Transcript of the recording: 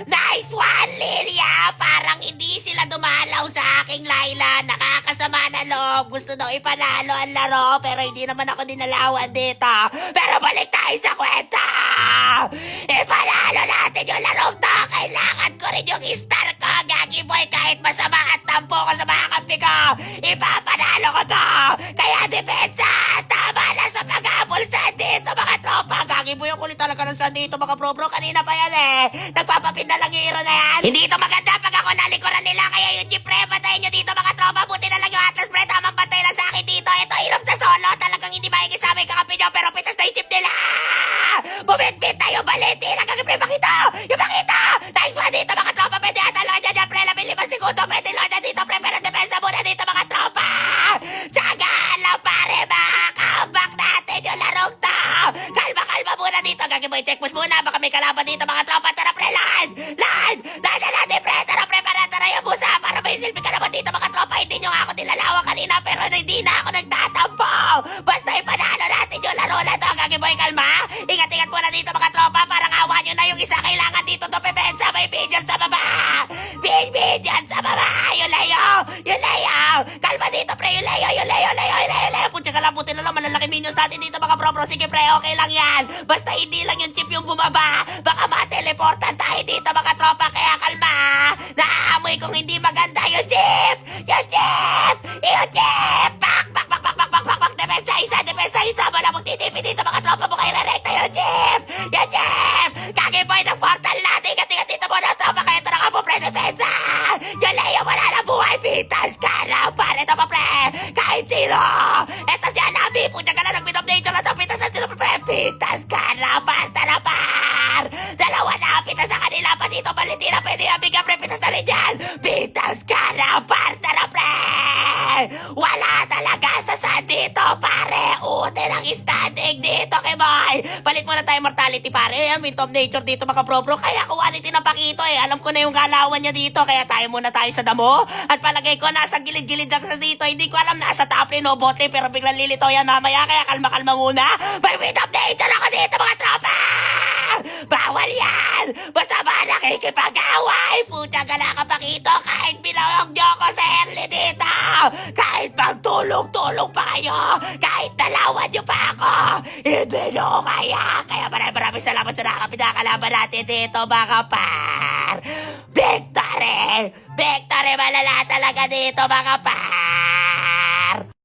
Nice one, Lilia! Parang hindi sila dumalaw sa aking Layla. Nakakasama na loob. Gusto daw ipanalo ang laro, pero hindi naman ako dinalawan dito. Pero balik tayo sa kwenta! Ipanalo natin yung larong to! Kailangan ko rin yung star ko, Gagi Boy, kahit masama at tampo ko sa mga kampi ko! Ipapanalo ko to! Kaya depensa! Tama na sa pag-abol sa dito, mga tropa! Gagi Boy, ang kulit talaga ng sand dito, mga bro-bro. Kanina pa yan eh! Nagpapapin na lang yung hero na yan! Hindi ito maganda pag ako nalikuran nila, kaya yung jeep pre, patayin nyo dito, mga tropa! Buti na lang yung Atlas pre, tamang pantay lang sa akin dito! Ito, ilom sa solo! Talagang hindi makikisama yung kakampi nyo, pero pitas na yung jeep nila! Bumit-bit tayo, Valentin! Ang Gagi pre, makita! Yung makita! Nice one dito, mga tropa! Pwede ata Lord dyan, pre! 15 segundo! Pwede Lord na dito, pre! Pero depensa muna dito, mga tropa! Tsaga lang, pare! Makakambak natin yung larong to! Kalma muna dito! Gagi Boy, check push muna! Baka may kalaban dito, mga tropa! Tara, pre! Land na natin, pre! Tara, pre! Tara yung busa! Para may silbi ka naman dito, mga tropa! Hindi nyo nga ako nilalawa kanina, pero hindi na ako nagtatampo! Basta ipanalo natin yung laro na to! Gagi Boy, kalma! Ingat-ingat muna dito, mga tropa! Parang awa nyo na yung isa! Kailangan dito to pepensa! May pigeon sa baba! Big pigeon sa baba! Yung layo! Kalma dito, pre! Yung layo! Putya ka lang, puti na lang! Malalaki minions natin dito, mga bro! Sige, pre! Okay lang yan! Basta hindi lang yung chip yung bumaba! Baka mateleportan tayo dito, mga tropa! Kaya kalma! Naaamoy kong hindi maganda yung chip! Yung chip! Pak! Depensa isa! Wala mong titipi dito, mga tropa mo kayo na-rekta yung chip! Gagi Boy ng portal natin! Ingat dito mo na, tropa! Kaya ito na nga po, pre! Depensa! Yung Leo wala na buhay! Pitas ka na! Pare ito pa, pre! Kahit sino! Ito si Hanabi! Punya ka na nag-bit-up nature na ito! Pitas na sino, pre! Pitas ka na! Parta na par! Dalawa na! Pitas sa kanila pa dito! Valentina! Pwede yung biga, pre! Pitas na rin dyan! Pitas ka na! Parta na, pre! Wala talaga sa sand dito, pare! Ute ng standing dito, kay boy! Palit muna tayo mortality, pare! Ayan, Wind of Nature dito, mga bro-bro! Kaya quality na pakito eh! Alam ko na yung galawan niya dito, kaya tayo muna tayo sa damo! At palagay ko, nasa gilid-gilid lang sa dito! Hindi ko alam, nasa top lane o bot lane, pero biglang lilito yan mamaya, kaya kalma-kalma muna! May Wind of Nature ako dito, mga tropa! Bawal yan! Basta ba nakikipag-away? Putang gala ka pakito, kahit binawag niyo ako sa early dito! Kahit magtulog-tulog pa kayo! Kahit nalawan niyo pa ako! Hindi nyo kaya! Kaya maraming salamat sa nakakapinakalaban natin dito, mga par! Victory! Victory malala talaga dito, mga par!